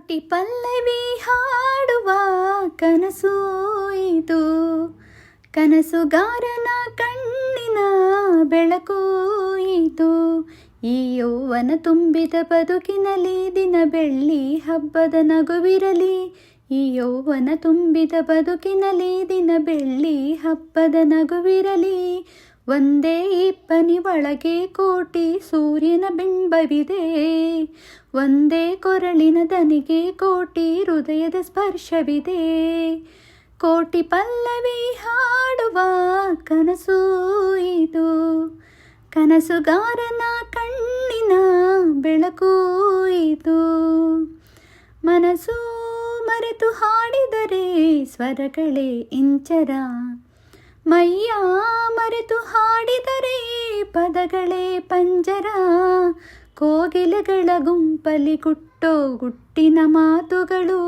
ಕೋಟಿ ಪಲ್ಲವಿ ಹಾಡುವ ಕನಸು ಇದು, ಕನಸುಗಾರನ ಕಣ್ಣಿನ ಬೆಳಕು ಇದು. ಈ ಯೌವನ ತುಂಬಿದ ಬದುಕಿನಲ್ಲಿ ದಿನ ಬೆಳ್ಳಿ ಹಬ್ಬದ ನಗುವಿರಲಿ. ಈ ಯೌವನ ತುಂಬಿದ ಬದುಕಿನಲ್ಲಿ ದಿನ ಬೆಳ್ಳಿ ಹಬ್ಬದ ನಗುವಿರಲಿ. ಒಂದೇ ಇಬ್ಬನಿ ಒಳಗೆ ಕೋಟಿ ಸೂರ್ಯನ ಬಿಂಬವಿದೆ. ಒಂದೇ ಕೊರಳಿನ ದನಿಗೆ ಕೋಟಿ ಹೃದಯದ ಸ್ಪರ್ಶವಿದೆ. ಕೋಟಿ ಪಲ್ಲವಿ ಹಾಡುವ ಕನಸು ಇದು, ಕನಸುಗಾರನ ಕಣ್ಣಿನ ಬೆಳಕು ಇದು. ಮನಸ್ಸು ಮರೆತು ಹಾಡಿದರೆ ಸ್ವರಗಳೇ ಇಂಚರ, ಮೈಯ ಮರೆತು ಹಾಡಿದರೆ ಪದಗಳೇ ಪಂಜರ. ಕೋಗಿಲೆಗಳ ಗುಂಪಲಿ ಗುಟ್ಟೋ ಗುಟ್ಟಿನ ಮಾತುಗಳು,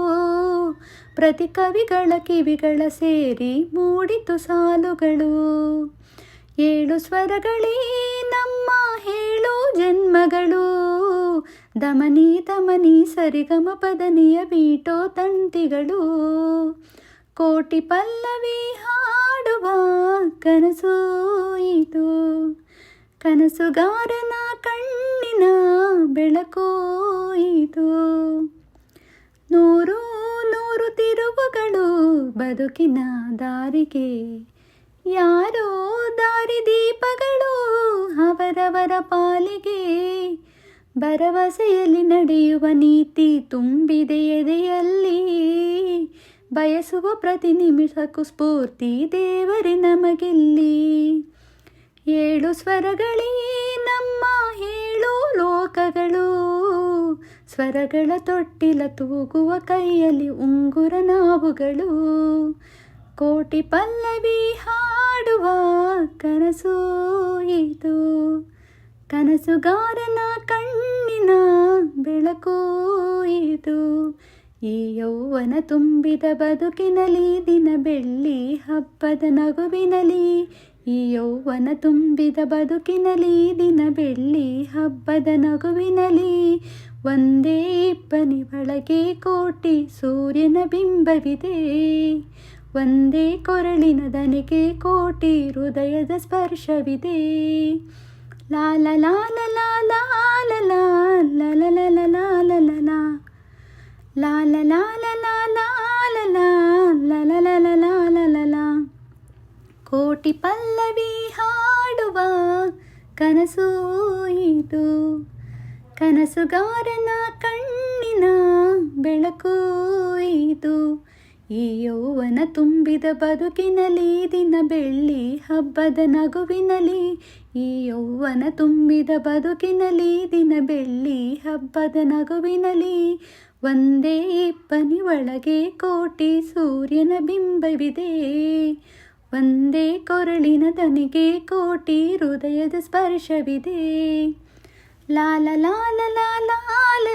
ಪ್ರತಿ ಕವಿಗಳ ಕಿವಿಗಳ ಸೇರಿ ಮೂಡಿತು ಸಾಲುಗಳು. ಏಳು ಸ್ವರಗಳೇ ನಮ್ಮ ಹೇಳು ಜನ್ಮಗಳು, ದಮನಿ ದಮನಿ ಸರಿಗಮ ಪದನಿಯ ಬೀಟೋ ತಂತಿಗಳು. ಕೋಟಿ ಪಲ್ಲವಿ ಹಾಡುವ ಕನಸು ಇದು, ಕನಸುಗಾರನ ಕಣ್ಣಿನ ಬೆಳಕು ಇದು. ನೂರು ನೂರು ತಿರುವುಗಳು ಬದುಕಿನ ದಾರಿಗೆ, ಯಾರೋ ದಾರಿದೀಪಗಳು ಅವರವರ ಪಾಲಿಗೆ. ಭರವಸೆಯಲ್ಲಿ ನಡೆಯುವ ನೀತಿ ತುಂಬಿದೆ ಎದೆಯಲ್ಲಿ, ಬಯಸುವ ಪ್ರತಿ ನಿಮಿಷಕ್ಕೂ ಸ್ಫೂರ್ತಿ ದೇವರೇ ನಮಗಿಲ್ಲಿ. ಏಳು ಸ್ವರಗಳೇ ನಮ್ಮ ಏಳು ಲೋಕಗಳು, ಸ್ವರಗಳ ತೊಟ್ಟಿಲ ತೂಗುವ ಕೈಯಲ್ಲಿ ಉಂಗುರ ನಾವುಗಳು. ಕೋಟಿ ಪಲ್ಲವಿ ಹಾಡುವ ಕನಸು ಇದು, ಕನಸುಗಾರನ ಕಣ್ಣಿನ ಬೆಳಕು ಇದು. ಈ ಯೌವನ ತುಂಬಿದ ಬದುಕಿನಲ್ಲಿ ದಿನ ಬೆಳ್ಳಿ ಹಬ್ಬದ ನಗುವಿನಲಿ. ಈ ಯೌವನ ತುಂಬಿದ ಬದುಕಿನಲ್ಲಿ ದಿನ ಬೆಳ್ಳಿ ಹಬ್ಬದ ನಗುವಿನಲಿ. ಒಂದೇ ಇಬ್ಬನಿ ಒಳಗೆ ಕೋಟಿ ಸೂರ್ಯನ ಬಿಂಬವಿದೆ. ಒಂದೇ ಕೊರಳಿನ ದನಿಗೆ ಕೋಟಿ ಹೃದಯದ ಸ್ಪರ್ಶವಿದೆ. ಲಾಲ ಲಾಲ ಲಾಲ ಲಾಲ ಲಾಲ ಲಾಲ ಲಾಲ ಲಾಲ ಲಾಲ ಲಾಲ ಲಾಲ ಲಾಲ. ಕೋಟಿ ಪಲ್ಲವಿ ಹಾಡುವ ಕನಸು ಇದು, ಕನಸುಗಾರನ ಕಣ್ಣಿನ ಬೆಳಕು ಇದು. ಈ ಯೌವನ ತುಂಬಿದ ಬದುಕಿನಲ್ಲಿ ದಿನ ಬೆಳ್ಳಿ ಹಬ್ಬದ ನಗುವಿನಲಿ. ಈ ಯೌವನ ತುಂಬಿದ ಬದುಕಿನಲ್ಲಿ ದಿನ ಬೆಳ್ಳಿ ಹಬ್ಬದ ನಗುವಿನಲಿ. ಒಂದೇ ಇಬ್ಬನಿ ಒಳಗೆ ಕೋಟಿ ಸೂರ್ಯನ ಬಿಂಬವಿದೆ. ಒಂದೇ ಕೊರಳಿನ ದನಿಗೆ ಕೋಟಿ ಹೃದಯದ ಸ್ಪರ್ಶವಿದೆ. ಲಾಲ ಲಾಲ ಲಾಲ ಲಾಲ